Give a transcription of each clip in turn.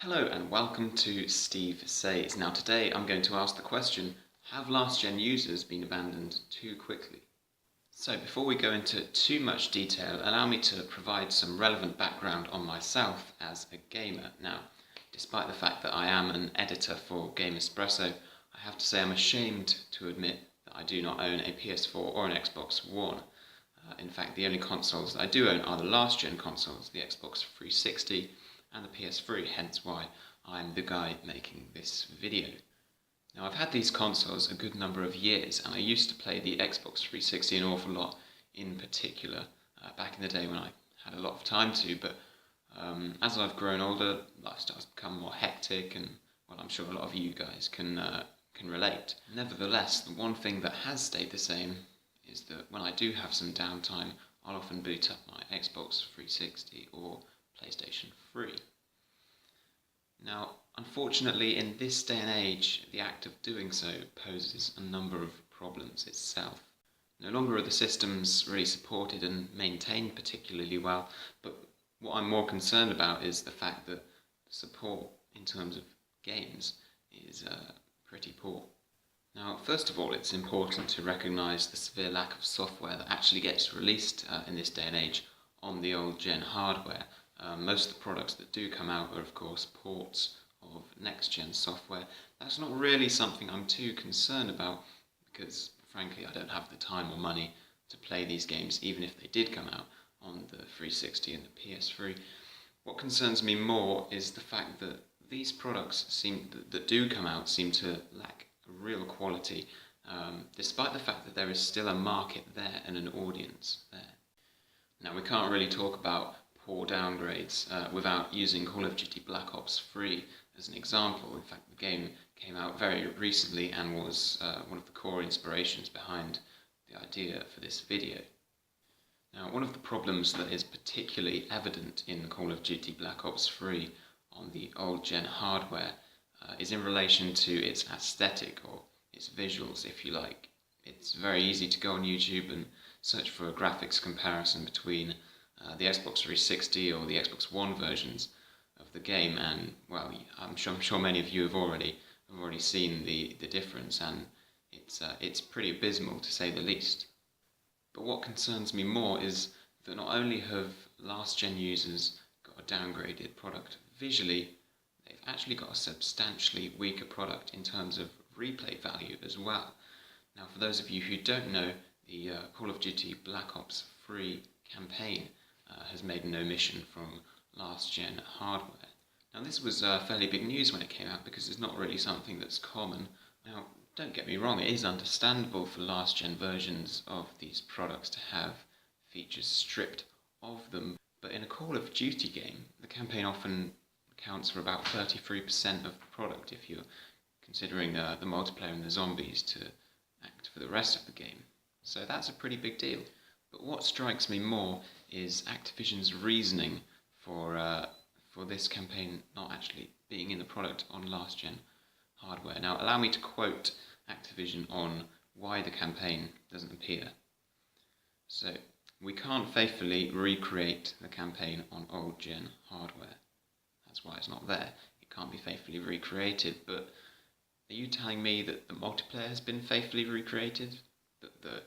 Hello and welcome to Steve Says. Now today I'm going to ask the question, have last gen users been abandoned too quickly? So before we go into too much detail, allow me to provide some relevant background on myself as a gamer. Now, despite the fact that I am an editor for Gamespresso, I have to say I'm ashamed to admit that I do not own a PS4 or an Xbox One. In fact, the only consoles that I do own are the last gen consoles, the Xbox 360 and the PS3, hence why I'm the guy making this video. Now, I've had these consoles a good number of years, and I used to play the Xbox 360 an awful lot in particular, back in the day when I had a lot of time to, but as I've grown older, lifestyle's become more hectic, and well, I'm sure a lot of you guys can relate. Nevertheless, the one thing that has stayed the same is that when I do have some downtime, I'll often boot up my Xbox 360 or PlayStation 3. Now, unfortunately, in this day and age, the act of doing so poses a number of problems itself. No longer are the systems really supported and maintained particularly well, but what I'm more concerned about is the fact that support in terms of games is pretty poor. Now, first of all, it's important to recognise the severe lack of software that actually gets released in this day and age on the old gen hardware. Most of the products that do come out are, of course, ports of next gen software. That's not really something I'm too concerned about because, frankly, I don't have the time or money to play these games, even if they did come out on the 360 and the PS3. What concerns me more is the fact that these products that do come out seem to lack real quality, despite the fact that there is still a market there and an audience there. Now, we can't really talk about poor downgrades without using Call of Duty Black Ops 3 as an example. In fact, the game came out very recently and was one of the core inspirations behind the idea for this video. Now, one of the problems that is particularly evident in Call of Duty Black Ops 3 on the old gen hardware is in relation to its aesthetic, or its visuals, if you like. It's very easy to go on YouTube and search for a graphics comparison between the Xbox 360 or the Xbox One versions of the game, and well, I'm sure many of you have already seen the difference, and it's pretty abysmal to say the least. But what concerns me more is that not only have last gen users got a downgraded product visually, they've actually got a substantially weaker product in terms of replay value as well. Now, for those of you who don't know, the Call of Duty Black Ops 3 campaign has made an omission from last gen hardware. Now, this was fairly big news when it came out because it's not really something that's common. Now, don't get me wrong, it is understandable for last gen versions of these products to have features stripped of them, but in a Call of Duty game, the campaign often accounts for about 33% of the product if you're considering the multiplayer and the zombies to act for the rest of the game. So that's a pretty big deal. But what strikes me more is Activision's reasoning for this campaign not actually being in the product on last gen hardware. Now, allow me to quote Activision on why the campaign doesn't appear. So, we can't faithfully recreate the campaign on old gen hardware. That's why it's not there. It can't be faithfully recreated, but are you telling me that the multiplayer has been faithfully recreated? That the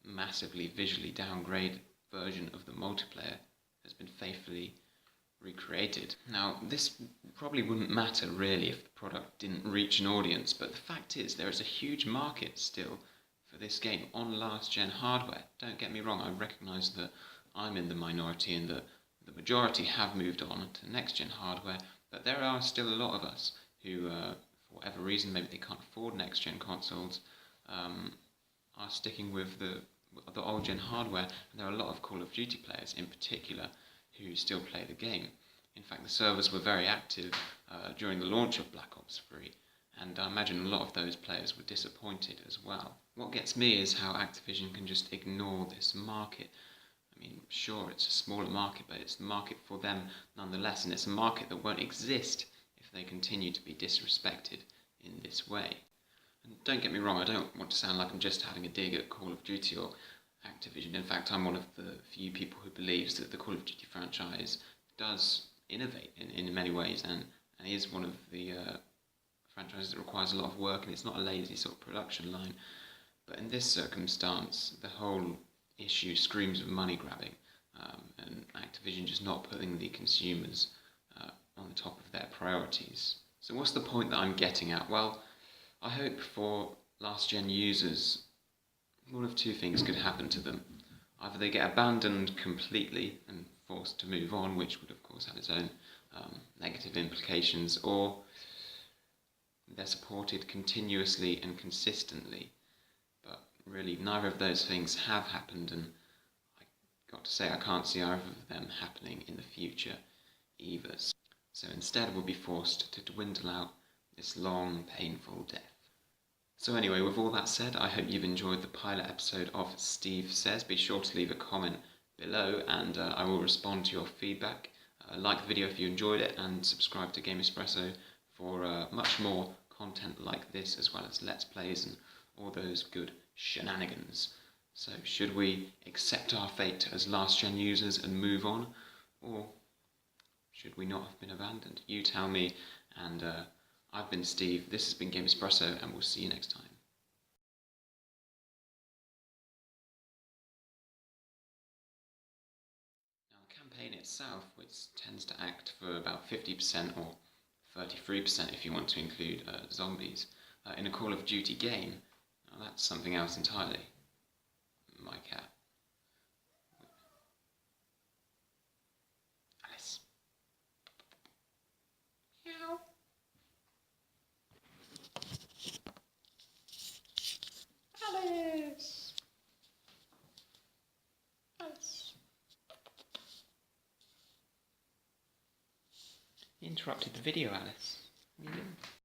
massively visually downgraded version of the multiplayer has been faithfully recreated? Now, this probably wouldn't matter really if the product didn't reach an audience, but the fact is there is a huge market still for this game on last gen hardware. Don't get me wrong, I recognise that I'm in the minority and that the majority have moved on to next gen hardware, but there are still a lot of us who, for whatever reason, maybe they can't afford next gen consoles, are sticking with the old gen hardware, and there are a lot of Call of Duty players in particular who still play the game. In fact, the servers were very active during the launch of Black Ops 3, and I imagine a lot of those players were disappointed as well. What gets me is how Activision can just ignore this market. I mean, sure, it's a smaller market, but it's the market for them nonetheless, and it's a market that won't exist if they continue to be disrespected in this way. And don't get me wrong, I don't want to sound like I'm just having a dig at Call of Duty or Activision. In fact, I'm one of the few people who believes that the Call of Duty franchise does innovate in many ways, and and it is one of the franchises that requires a lot of work, and it's not a lazy sort of production line. But in this circumstance, the whole issue screams of money grabbing, and Activision just not putting the consumers on the top of their priorities. So what's the point that I'm getting at? Well, I hope for last gen users, one of two things could happen to them. Either they get abandoned completely and forced to move on, which would of course have its own negative implications, or they're supported continuously and consistently. But really, neither of those things have happened, and I got to say I can't see either of them happening in the future either. So instead we'll be forced to dwindle out this long, painful death. So anyway, with all that said, I hope you've enjoyed the pilot episode of Steve Says. Be sure to leave a comment below and I will respond to your feedback. Like the video if you enjoyed it, and subscribe to Gamespresso for much more content like this, as well as Let's Plays and all those good shenanigans. So should we accept our fate as last gen users and move on, or should we not have been abandoned? You tell me, and I've been Steve, this has been Gamespresso, and we'll see you next time. Now the campaign itself, which tends to act for about 50% or 33% if you want to include zombies, in a Call of Duty game, now that's something else entirely. My cat. Alice. Meow. Alice. Alice. You interrupted the video, Alice. What are you doing?